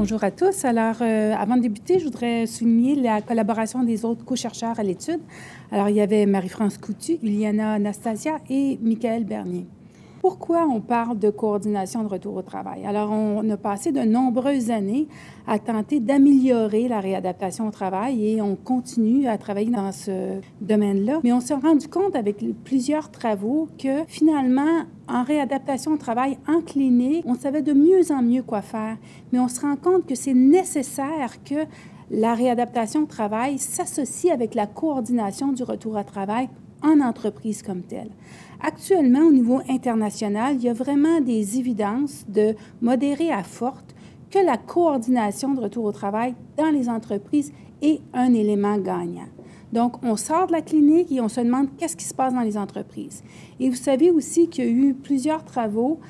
bonjour à tous. Alors, avant de débuter, je voudrais souligner la collaboration des autres co-chercheurs à l'étude. Alors, il y avait Marie-France Coutu, Juliana Anastasia et Michael Bernier. Pourquoi on parle de coordination de retour au travail? Alors, on a passé de nombreuses années à tenter d'améliorer la réadaptation au travail et on continue à travailler dans ce domaine-là. Mais on s'est rendu compte avec plusieurs travaux que finalement, en réadaptation au travail, en clinique, on savait de mieux en mieux quoi faire. Mais on se rend compte que c'est nécessaire que la réadaptation au travail s'associe avec la coordination du retour au travail en entreprise comme telle. Actuellement, au niveau international, il y a vraiment des évidences de modérées à fortes que la coordination de retour au travail dans les entreprises est un élément gagnant. Donc, on sort de la clinique et on se demande qu'est-ce qui se passe dans les entreprises. Et vous savez aussi qu'il y a eu plusieurs travaux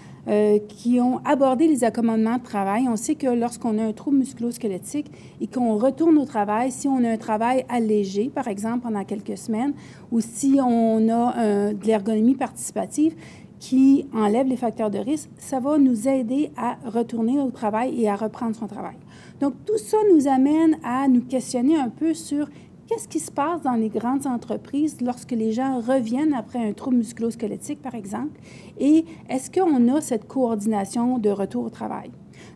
qui ont abordé les accommodements de travail. On sait que lorsqu'on a un trouble musculo-squelettique et qu'on retourne au travail, si on a un travail allégé, par exemple, pendant quelques semaines, ou si on a de l'ergonomie participative qui enlève les facteurs de risque, ça va nous aider à retourner au travail et à reprendre son travail. Donc, tout ça nous amène à nous questionner un peu sur qu'est-ce qui se passe dans les grandes entreprises lorsque les gens reviennent après un trouble musculo-squelettique, par exemple, et est-ce qu'on a cette coordination de retour au travail?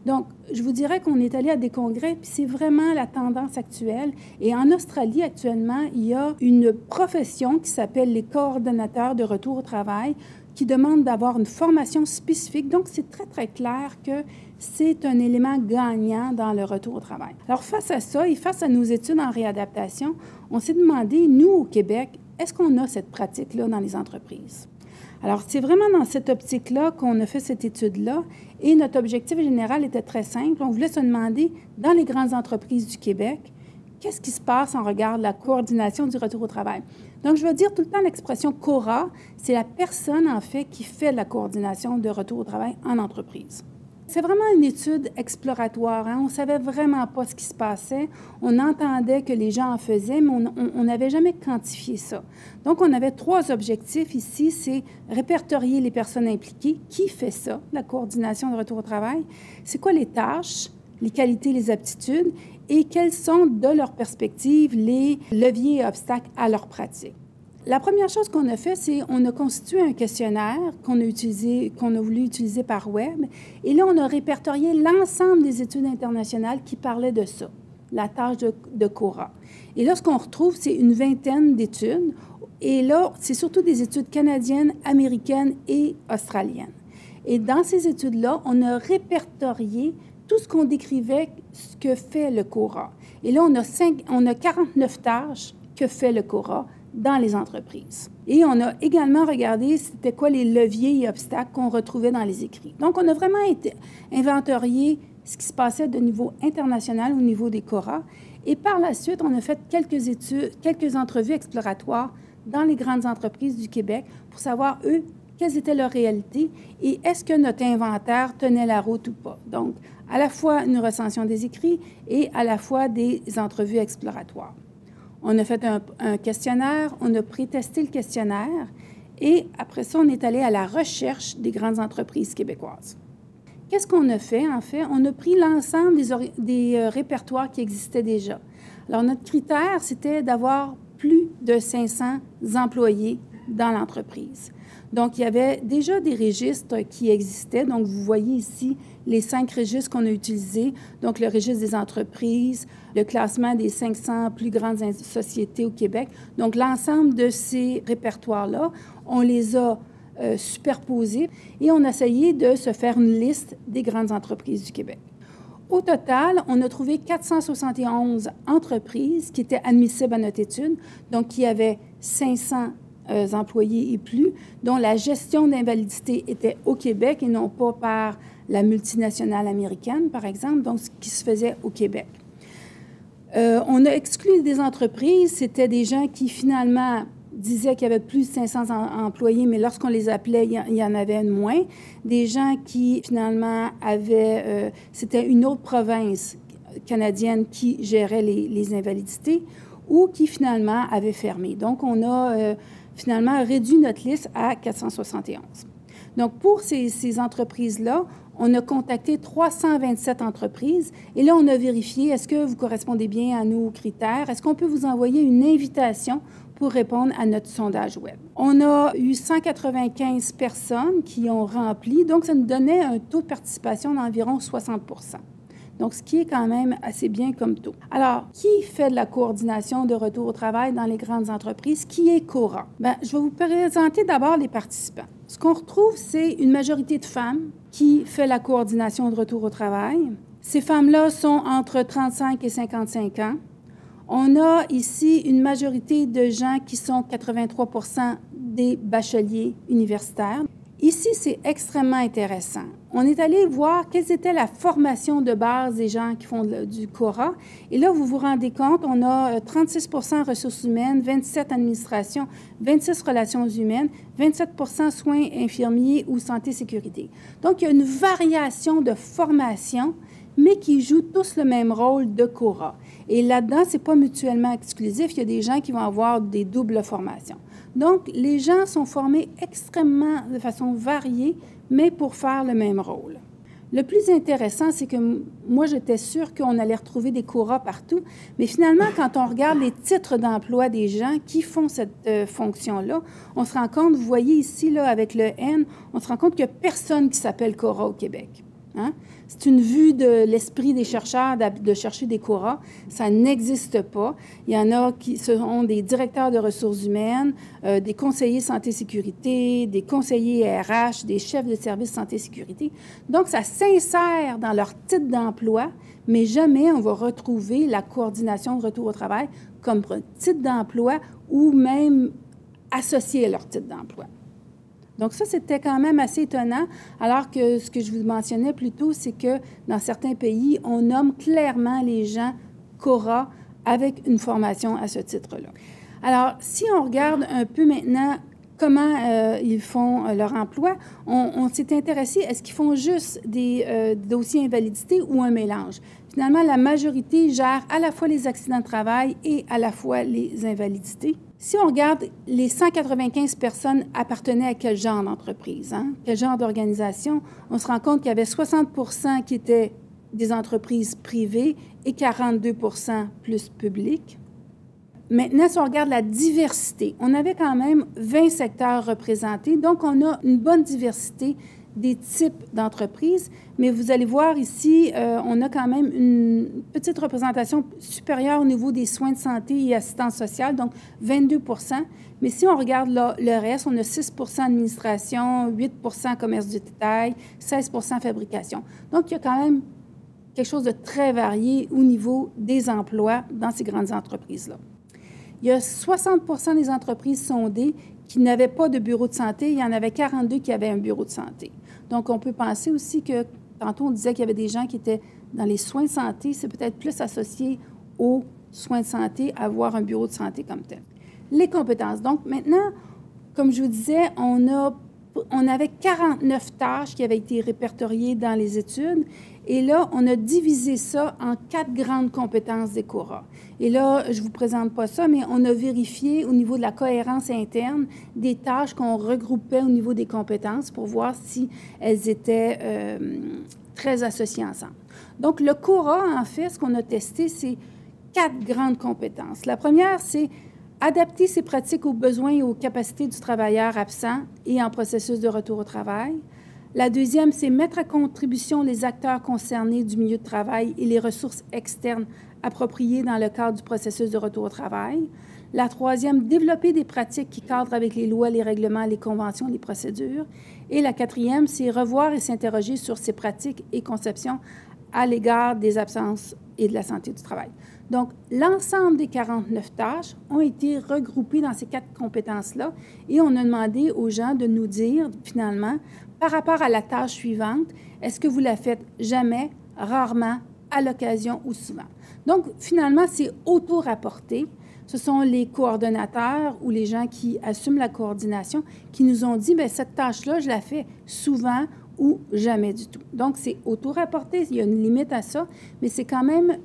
Donc, je vous dirais qu'on est allé à des congrès, puis c'est vraiment la tendance actuelle. Et en Australie, actuellement, il y a une profession qui s'appelle les coordonnateurs de retour au travail qui demande d'avoir une formation spécifique. Donc, c'est très, très clair que c'est un élément gagnant dans le retour au travail. Alors, face à ça et face à nos études en réadaptation, on s'est demandé, nous, au Québec, est-ce qu'on a cette pratique-là dans les entreprises? Alors, c'est vraiment dans cette optique-là qu'on a fait cette étude-là et notre objectif général était très simple. On voulait se demander, dans les grandes entreprises du Québec, qu'est-ce qui se passe en regard de la coordination du retour au travail? Donc, je vais dire tout le temps l'expression CORA, c'est la personne, en fait, qui fait la coordination de retour au travail en entreprise. C'est vraiment une étude exploratoire. On ne savait vraiment pas ce qui se passait. On entendait que les gens en faisaient, mais on n'avait jamais quantifié ça. Donc, on avait 3 objectifs ici. C'est répertorier les personnes impliquées. Qui fait ça, la coordination de retour au travail? C'est quoi les tâches, les qualités, les aptitudes? Et quels sont, de leur perspective, les leviers et obstacles à leur pratique? La première chose qu'on a fait, c'est qu'on a constitué un questionnaire qu'on a voulu utiliser par web. Et là, on a répertorié l'ensemble des études internationales qui parlaient de ça, la tâche de CORA. Et là, ce qu'on retrouve, c'est une vingtaine d'études. Et là, c'est surtout des études canadiennes, américaines et australiennes. Et dans ces études-là, on a répertorié tout ce qu'on décrivait, ce que fait le CORA. Et là, on a 49 tâches que fait le CORA dans les entreprises. Et on a également regardé c'était quoi les leviers et obstacles qu'on retrouvait dans les écrits. Donc, on a vraiment inventorié ce qui se passait de niveau international au niveau des CORA. Et par la suite, on a fait quelques études, quelques entrevues exploratoires dans les grandes entreprises du Québec pour savoir, eux, quelles étaient leurs réalités et est-ce que notre inventaire tenait la route ou pas. Donc, à la fois une recension des écrits et à la fois des entrevues exploratoires. On a fait un questionnaire, on a pré-testé le questionnaire et après ça, on est allé à la recherche des grandes entreprises québécoises. Qu'est-ce qu'on a fait, en fait? On a pris l'ensemble des répertoires qui existaient déjà. Alors, notre critère, c'était d'avoir plus de 500 employés dans l'entreprise. Donc, il y avait déjà des registres qui existaient. Donc, vous voyez ici les 5 registres qu'on a utilisés. Donc, le registre des entreprises, le classement des 500 plus grandes sociétés au Québec. Donc, l'ensemble de ces répertoires-là, on les a superposés et on a essayé de se faire une liste des grandes entreprises du Québec. Au total, on a trouvé 471 entreprises qui étaient admissibles à notre étude, donc qui avaient 500 employés et plus, dont la gestion d'invalidité était au Québec et non pas par la multinationale américaine, par exemple, donc ce qui se faisait au Québec. On a exclu des entreprises, c'était des gens qui finalement disaient qu'il y avait plus de 500 employés, mais lorsqu'on les appelait, il y en avait moins. Des gens qui finalement avaient, c'était une autre province canadienne qui gérait les invalidités ou qui finalement avait fermé. Donc, on a finalement réduit notre liste à 471. Donc, pour ces entreprises-là, on a contacté 327 entreprises et là, on a vérifié, est-ce que vous correspondez bien à nos critères? Est-ce qu'on peut vous envoyer une invitation pour répondre à notre sondage web? On a eu 195 personnes qui ont rempli, donc ça nous donnait un taux de participation d'environ 60 %. Donc, ce qui est quand même assez bien comme taux. Alors, qui fait de la coordination de retour au travail dans les grandes entreprises? Qui est Cora? Bien, je vais vous présenter d'abord les participants. Ce qu'on retrouve, c'est une majorité de femmes qui fait la coordination de retour au travail. Ces femmes-là sont entre 35 et 55 ans. On a ici une majorité de gens qui sont 83 % des bacheliers universitaires. Ici, c'est extrêmement intéressant. On est allé voir quelle était la formation de base des gens qui font du Cora. Et là, vous vous rendez compte, on a 36 % ressources humaines, 27 administration, 26 relations humaines, 27 % soins infirmiers ou santé-sécurité. Donc, il y a une variation de formation, mais qui jouent tous le même rôle de Cora. Et là-dedans, ce n'est pas mutuellement exclusif. Il y a des gens qui vont avoir des doubles formations. Donc, les gens sont formés extrêmement de façon variée, mais pour faire le même rôle. Le plus intéressant, c'est que moi, j'étais sûre qu'on allait retrouver des Cora partout, mais finalement, quand on regarde les titres d'emploi des gens qui font cette fonction-là, on se rend compte, vous voyez ici, là, avec le N, on se rend compte qu'il n'y a personne qui s'appelle Cora au Québec. Hein? C'est une vue de l'esprit des chercheurs de chercher des Cora. Ça n'existe pas. Il y en a qui sont des directeurs de ressources humaines, des conseillers santé-sécurité, des conseillers RH, des chefs de service santé-sécurité. Donc, ça s'insère dans leur titre d'emploi, mais jamais on va retrouver la coordination de retour au travail comme titre d'emploi ou même associé à leur titre d'emploi. Donc ça, c'était quand même assez étonnant, alors que ce que je vous mentionnais plus tôt, c'est que dans certains pays, on nomme clairement les gens Cora avec une formation à ce titre-là. Alors, si on regarde un peu maintenant comment ils font leur emploi, on s'est intéressé, est-ce qu'ils font juste des dossiers invalidité ou un mélange? Finalement, la majorité gère à la fois les accidents de travail et à la fois les invalidités. Si on regarde, les 195 personnes appartenaient à quel genre d'entreprise, hein? Quel genre d'organisation? On se rend compte qu'il y avait 60 % qui étaient des entreprises privées et 42 % plus publiques. Maintenant, si on regarde la diversité, on avait quand même 20 secteurs représentés, donc on a une bonne diversité des types d'entreprises, mais vous allez voir ici, on a quand même une petite représentation supérieure au niveau des soins de santé et assistance sociale, donc 22 %. Mais si on regarde le reste, on a 6 % administration, 8 % commerce du détail, 16 % fabrication. Donc, il y a quand même quelque chose de très varié au niveau des emplois dans ces grandes entreprises-là. Il y a 60 % des entreprises sondées qui n'avaient pas de bureau de santé. Il y en avait 42 qui avaient un bureau de santé. Donc, on peut penser aussi que, tantôt, on disait qu'il y avait des gens qui étaient dans les soins de santé. C'est peut-être plus associé aux soins de santé, avoir un bureau de santé comme tel. Les compétences. Donc, maintenant, comme je vous disais, on avait 49 tâches qui avaient été répertoriées dans les études. Et là, on a divisé ça en 4 grandes compétences des Cora. Et là, je ne vous présente pas ça, mais on a vérifié au niveau de la cohérence interne des tâches qu'on regroupait au niveau des compétences pour voir si elles étaient très associées ensemble. Donc, le Cora, en fait, ce qu'on a testé, c'est 4 grandes compétences. La première, c'est adapter ses pratiques aux besoins et aux capacités du travailleur absent et en processus de retour au travail. La deuxième, c'est mettre à contribution les acteurs concernés du milieu de travail et les ressources externes appropriées dans le cadre du processus de retour au travail. La troisième, développer des pratiques qui cadrent avec les lois, les règlements, les conventions, les procédures. Et la quatrième, c'est revoir et s'interroger sur ces pratiques et conceptions à l'égard des absences et de la santé du travail. Donc, l'ensemble des 49 tâches ont été regroupées dans ces 4 compétences-là et on a demandé aux gens de nous dire, finalement, par rapport à la tâche suivante, est-ce que vous la faites jamais, rarement, à l'occasion ou souvent? Donc, finalement, c'est auto-rapporté. Ce sont les coordonnateurs ou les gens qui assument la coordination qui nous ont dit, bien, cette tâche-là, je la fais souvent ou jamais du tout. Donc, c'est auto-rapporté, il y a une limite à ça, mais c'est quand même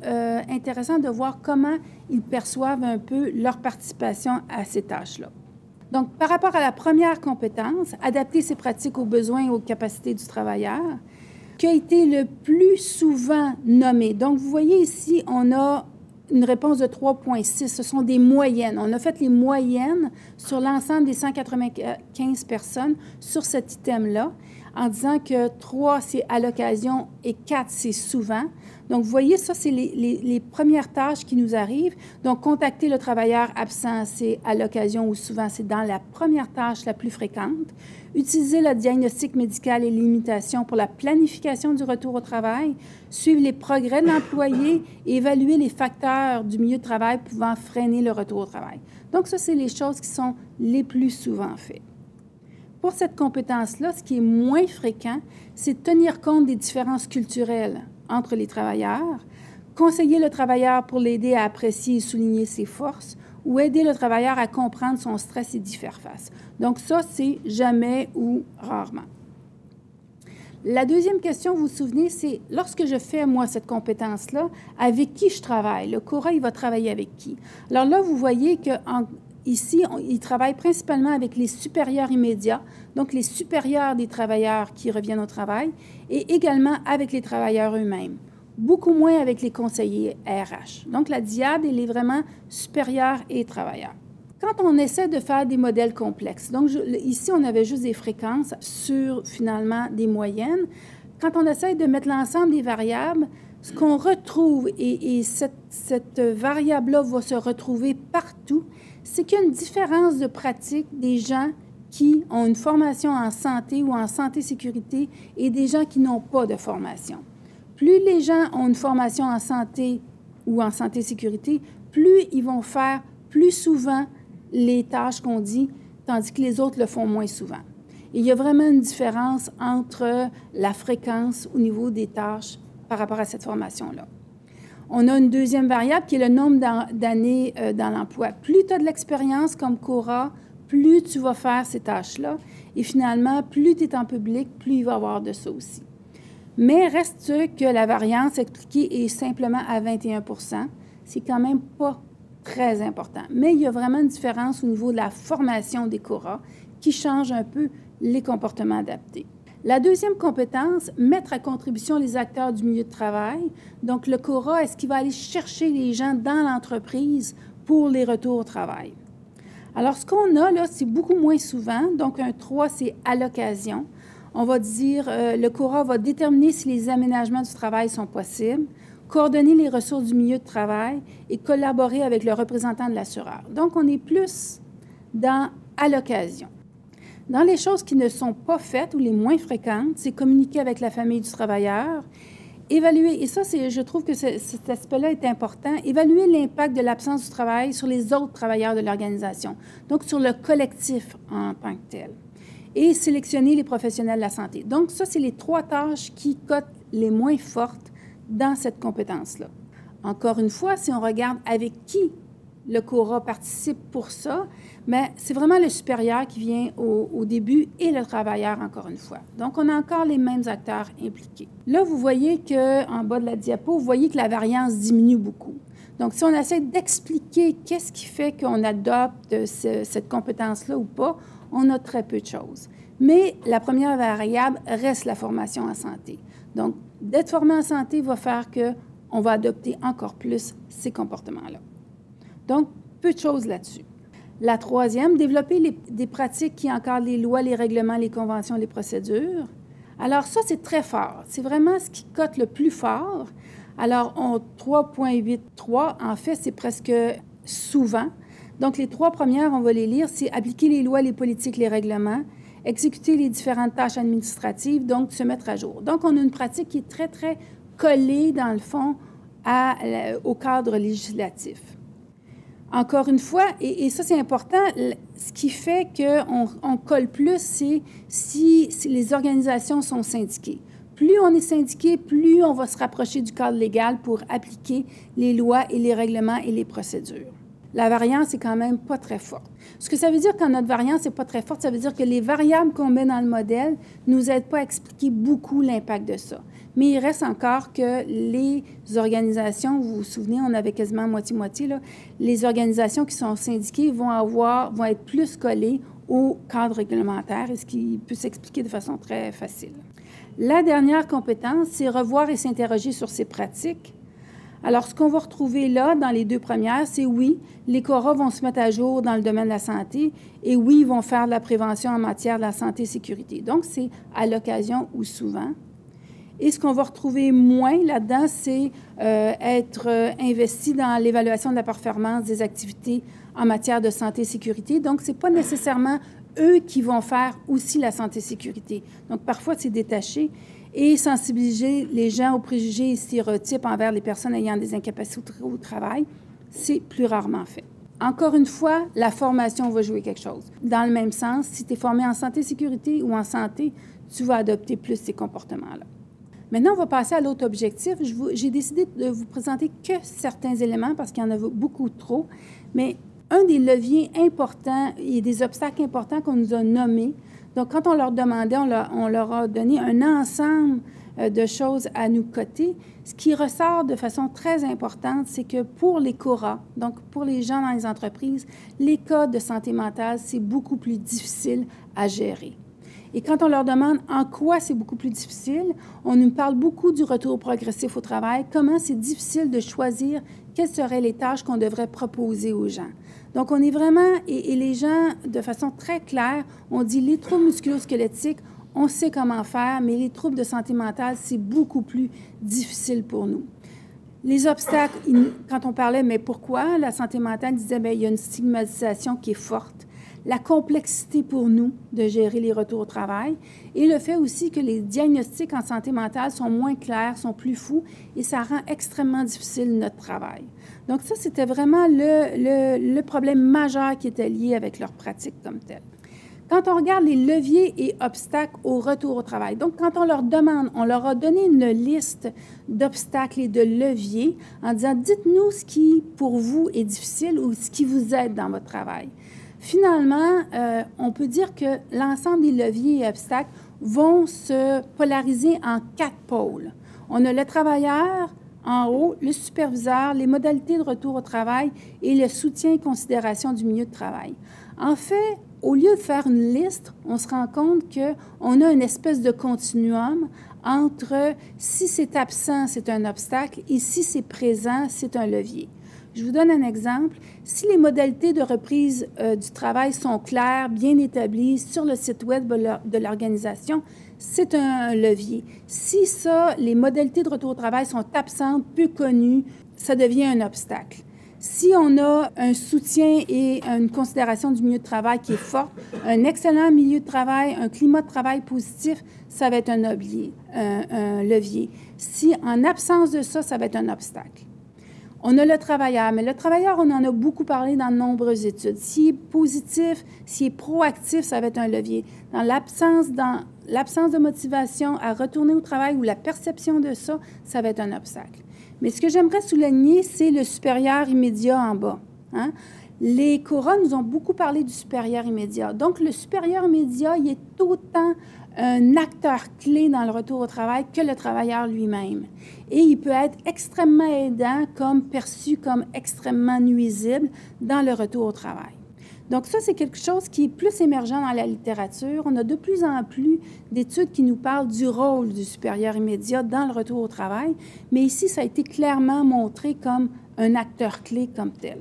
intéressant de voir comment ils perçoivent un peu leur participation à ces tâches-là. Donc, par rapport à la première compétence, adapter ses pratiques aux besoins et aux capacités du travailleur, qui a été le plus souvent nommé. Donc, vous voyez ici, on a une réponse de 3,6. Ce sont des moyennes. On a fait les moyennes sur l'ensemble des 195 personnes sur cet item-là, en disant que 3, c'est à l'occasion et 4, c'est souvent. Donc, vous voyez, ça, c'est les premières tâches qui nous arrivent. Donc, contacter le travailleur absent, c'est à l'occasion ou souvent, c'est dans la première tâche la plus fréquente. Utiliser le diagnostic médical et l'imitation pour la planification du retour au travail, suivre les progrès de l'employé et évaluer les facteurs du milieu de travail pouvant freiner le retour au travail. Donc, ça, c'est les choses qui sont les plus souvent faites. Pour cette compétence-là, ce qui est moins fréquent, c'est de tenir compte des différences culturelles entre les travailleurs, conseiller le travailleur pour l'aider à apprécier et souligner ses forces, ou aider le travailleur à comprendre son stress et d'y faire face. Donc ça, c'est jamais ou rarement. La deuxième question, vous vous souvenez, c'est lorsque je fais, moi, cette compétence-là, avec qui je travaille? Le CORA, il va travailler avec qui? Alors là, vous voyez qu'ici, il travaille principalement avec les supérieurs immédiats, donc les supérieurs des travailleurs qui reviennent au travail, et également avec les travailleurs eux-mêmes. Beaucoup moins avec les conseillers RH. Donc, la diade, elle est vraiment supérieure et travailleur. Quand on essaie de faire des modèles complexes, donc ici, on avait juste des fréquences sur, finalement, des moyennes. Quand on essaie de mettre l'ensemble des variables, ce qu'on retrouve, et cette variable-là va se retrouver partout, c'est qu'il y a une différence de pratique des gens qui ont une formation en santé ou en santé-sécurité et des gens qui n'ont pas de formation. Plus les gens ont une formation en santé ou en santé-sécurité, plus ils vont faire plus souvent les tâches qu'on dit, tandis que les autres le font moins souvent. Et il y a vraiment une différence entre la fréquence au niveau des tâches par rapport à cette formation-là. On a une deuxième variable qui est le nombre d'années dans l'emploi. Plus tu as de l'expérience comme CORA, plus tu vas faire ces tâches-là. Et finalement, plus tu es en public, plus il va y avoir de ça aussi. Mais reste que la variance expliquée est simplement à 21 %. C'est quand même pas très important. Mais il y a vraiment une différence au niveau de la formation des CORA qui change un peu les comportements adaptés. La deuxième compétence, mettre à contribution les acteurs du milieu de travail. Donc, le CORA, est-ce qu'il va aller chercher les gens dans l'entreprise pour les retours au travail? Alors, ce qu'on a là, c'est beaucoup moins souvent. Donc, un 3, c'est à l'occasion. On va dire, le CORA va déterminer si les aménagements du travail sont possibles, coordonner les ressources du milieu de travail et collaborer avec le représentant de l'assureur. Donc, on est plus dans à l'occasion. Dans les choses qui ne sont pas faites ou les moins fréquentes, c'est communiquer avec la famille du travailleur, évaluer, et ça, je trouve que cet aspect-là est important, évaluer l'impact de l'absence du travail sur les autres travailleurs de l'organisation, donc sur le collectif en tant que tel, et sélectionner les professionnels de la santé. Donc, ça, c'est les 3 tâches qui cotent les moins fortes dans cette compétence-là. Encore une fois, si on regarde avec qui le CORA participe pour ça, mais c'est vraiment le supérieur qui vient au début et le travailleur, encore une fois. Donc, on a encore les mêmes acteurs impliqués. Là, vous voyez qu'en bas de la diapo, vous voyez que la variance diminue beaucoup. Donc, si on essaie d'expliquer qu'est-ce qui fait qu'on adopte cette compétence-là ou pas, on a très peu de choses. Mais la première variable reste la formation en santé. Donc, d'être formé en santé va faire qu'on va adopter encore plus ces comportements-là. Donc, peu de choses là-dessus. La troisième, développer des pratiques qui encadrent les lois, les règlements, les conventions, les procédures. Alors ça, c'est très fort. C'est vraiment ce qui cote le plus fort. Alors, 3,83, en fait, c'est presque souvent. Donc, les 3 premières, on va les lire, c'est appliquer les lois, les politiques, les règlements, exécuter les différentes tâches administratives, donc se mettre à jour. Donc, on a une pratique qui est très, très collée, dans le fond, au cadre législatif. Encore une fois, et ça c'est important, ce qui fait qu'on colle plus, c'est si les organisations sont syndiquées. Plus on est syndiqué, plus on va se rapprocher du cadre légal pour appliquer les lois et les règlements et les procédures. La variance est quand même pas très forte. Ce que ça veut dire quand notre variance n'est pas très forte, ça veut dire que les variables qu'on met dans le modèle ne nous aident pas à expliquer beaucoup l'impact de ça. mais il reste encore que les organisations, vous vous souvenez, on avait quasiment moitié-moitié, là, les organisations qui sont syndiquées vont être plus collées au cadre réglementaire, et ce qui peut s'expliquer de façon très facile. La dernière compétence, c'est revoir et s'interroger sur ses pratiques. Alors, ce qu'on va retrouver là, dans les deux premières, c'est oui, les CORA vont se mettre à jour dans le domaine de la santé et oui, ils vont faire de la prévention en matière de la santé et sécurité. Donc, c'est à l'occasion ou souvent. Et ce qu'on va retrouver moins là-dedans, c'est être investi dans l'évaluation de la performance des activités en matière de santé et sécurité. Donc, ce n'est pas nécessairement eux qui vont faire aussi la santé et sécurité. Donc, parfois, c'est détaché. Et sensibiliser les gens aux préjugés et stéréotypes envers les personnes ayant des incapacités au travail, c'est plus rarement fait. Encore une fois, la formation va jouer quelque chose. Dans le même sens, si tu es formé en santé et sécurité ou en santé, tu vas adopter plus ces comportements-là. Maintenant, on va passer à l'autre objectif. J'ai décidé de vous présenter que certains éléments parce qu'il y en a beaucoup trop, mais un des leviers importants et des obstacles importants qu'on nous a nommés. Donc, quand on leur demandait, on leur a donné un ensemble de choses à nous coter. Ce qui ressort de façon très importante, c'est que pour les CORA, donc pour les gens dans les entreprises, les cas de santé mentale, c'est beaucoup plus difficile à gérer. Et quand on leur demande en quoi c'est beaucoup plus difficile, on nous parle beaucoup du retour progressif au travail, comment c'est difficile de choisir quelles seraient les tâches qu'on devrait proposer aux gens. Donc, on est vraiment, et les gens, de façon très claire, on dit les troubles musculo-squelettiques, on sait comment faire, mais les troubles de santé mentale, c'est beaucoup plus difficile pour nous. Les obstacles, quand on parlait, mais pourquoi la santé mentale, disait, bien, il y a une stigmatisation qui est forte. La complexité pour nous de gérer les retours au travail et le fait aussi que les diagnostics en santé mentale sont moins clairs, sont plus fous et ça rend extrêmement difficile notre travail. Donc ça, c'était vraiment le problème majeur qui était lié avec leur pratique comme telle. Quand on regarde les leviers et obstacles au retour au travail, donc quand on leur demande, on leur a donné une liste d'obstacles et de leviers en disant « Dites-nous ce qui, pour vous, est difficile ou ce qui vous aide dans votre travail ». Finalement, on peut dire que l'ensemble des leviers et obstacles vont se polariser en 4 pôles. On a le travailleur en haut, le superviseur, les modalités de retour au travail et le soutien et considération du milieu de travail. En fait, au lieu de faire une liste, on se rend compte qu'on a une espèce de continuum entre si c'est absent, c'est un obstacle, et si c'est présent, c'est un levier. Je vous donne un exemple. Si les modalités de reprise du travail sont claires, bien établies sur le site web de l'organisation, c'est un levier. Si ça, les modalités de retour au travail sont absentes, peu connues, ça devient un obstacle. Si on a un soutien et une considération du milieu de travail qui est forte, un excellent milieu de travail, un climat de travail positif, ça va être un levier. Si en absence de ça, ça va être un obstacle. On a le travailleur, mais le travailleur, on en a beaucoup parlé dans de nombreuses études. S'il est positif, s'il est proactif, ça va être un levier. Dans l'absence de motivation à retourner au travail ou la perception de ça, ça va être un obstacle. Mais ce que j'aimerais souligner, c'est le supérieur immédiat en bas. Hein? Les CORA nous ont beaucoup parlé du supérieur immédiat. Donc, le supérieur immédiat, il est autant un acteur clé dans le retour au travail que le travailleur lui-même. Et il peut être extrêmement aidant comme perçu comme extrêmement nuisible dans le retour au travail. Donc ça, c'est quelque chose qui est plus émergent dans la littérature. On a de plus en plus d'études qui nous parlent du rôle du supérieur immédiat dans le retour au travail, mais ici, ça a été clairement montré comme un acteur clé comme tel.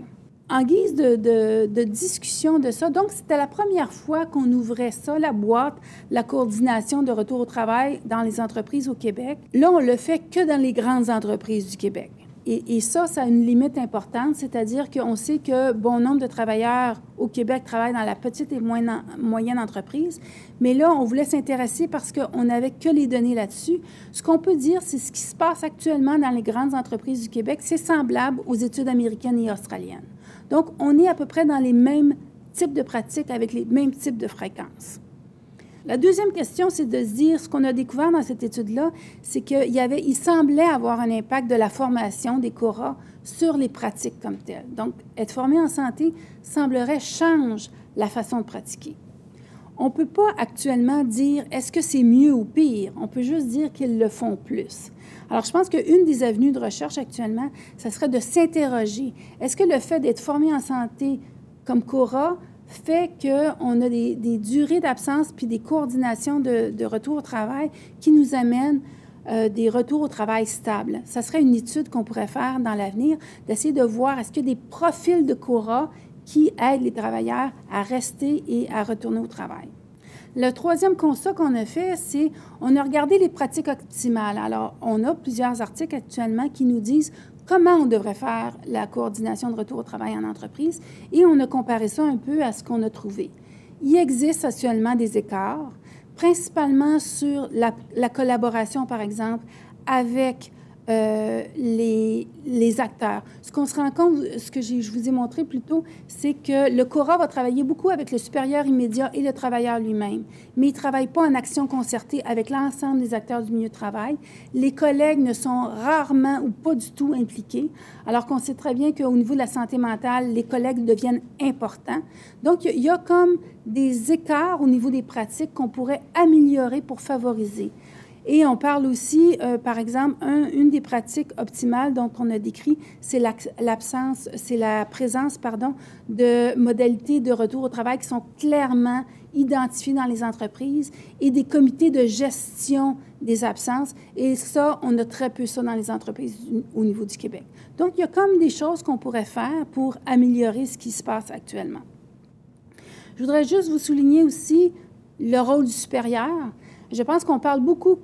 En guise de discussion de ça, donc c'était la première fois qu'on ouvrait ça, la boîte, la coordination de retour au travail dans les entreprises au Québec. Là, on le fait que dans les grandes entreprises du Québec. Et ça a une limite importante, c'est-à-dire qu'on sait que bon nombre de travailleurs au Québec travaillent dans la petite et moyenne entreprise, mais là, on voulait s'intéresser parce qu'on n'avait que les données là-dessus. Ce qu'on peut dire, c'est ce qui se passe actuellement dans les grandes entreprises du Québec, c'est semblable aux études américaines et australiennes. Donc, on est à peu près dans les mêmes types de pratiques avec les mêmes types de fréquences. La deuxième question, c'est de se dire, ce qu'on a découvert dans cette étude-là, c'est qu'il semblait avoir un impact de la formation des CORA sur les pratiques comme telles. Donc, être formé en santé semblerait changer la façon de pratiquer. On ne peut pas actuellement dire est-ce que c'est mieux ou pire. On peut juste dire qu'ils le font plus. Alors, je pense qu'une des avenues de recherche actuellement, ça serait de s'interroger. Est-ce que le fait d'être formé en santé comme Cora fait qu'on a des durées d'absence puis des coordinations de retour au travail qui nous amènent des retours au travail stables? Ça serait une étude qu'on pourrait faire dans l'avenir, d'essayer de voir est-ce qu'il y a des profils de Cora qui aident les travailleurs à rester et à retourner au travail. Le troisième constat qu'on a fait, c'est on a regardé les pratiques optimales. Alors, on a plusieurs articles actuellement qui nous disent comment on devrait faire la coordination de retour au travail en entreprise et on a comparé ça un peu à ce qu'on a trouvé. Il existe actuellement des écarts, principalement sur la collaboration, par exemple, avec les acteurs. Ce qu'on se rend compte, ce que je vous ai montré plus tôt, c'est que le Cora va travailler beaucoup avec le supérieur immédiat et le travailleur lui-même, mais il ne travaille pas en action concertée avec l'ensemble des acteurs du milieu de travail. Les collègues ne sont rarement ou pas du tout impliqués, alors qu'on sait très bien qu'au niveau de la santé mentale, les collègues deviennent importants. Donc, il y a comme des écarts au niveau des pratiques qu'on pourrait améliorer pour favoriser. Et on parle aussi, par exemple, une des pratiques optimales dont on a décrit, c'est la présence de modalités de retour au travail qui sont clairement identifiées dans les entreprises et des comités de gestion des absences. Et ça, on a très peu ça dans les entreprises au niveau du Québec. Donc, il y a comme des choses qu'on pourrait faire pour améliorer ce qui se passe actuellement. Je voudrais juste vous souligner aussi le rôle du supérieur. Je pense qu'on parle beaucoup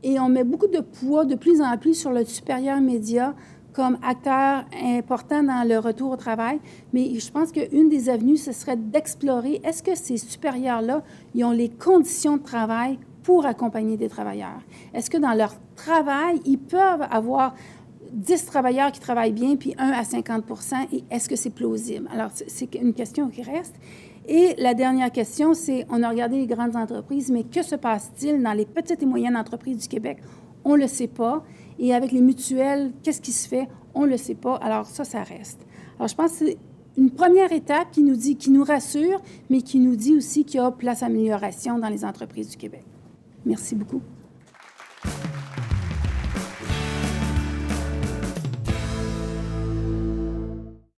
et on met beaucoup de poids de plus en plus sur le supérieur immédiat comme acteur important dans le retour au travail. Mais je pense qu'une des avenues, ce serait d'explorer est-ce que ces supérieurs-là, ils ont les conditions de travail pour accompagner des travailleurs? Est-ce que dans leur travail, ils peuvent avoir 10 travailleurs qui travaillent bien, puis 1 à 50 % et est-ce que c'est plausible? Alors, c'est une question qui reste. Et la dernière question, c'est, on a regardé les grandes entreprises, mais que se passe-t-il dans les petites et moyennes entreprises du Québec? On ne le sait pas. Et avec les mutuelles, qu'est-ce qui se fait? On ne le sait pas. Alors ça reste. Alors je pense que c'est une première étape qui nous rassure, mais qui nous dit aussi qu'il y a place à amélioration dans les entreprises du Québec. Merci beaucoup.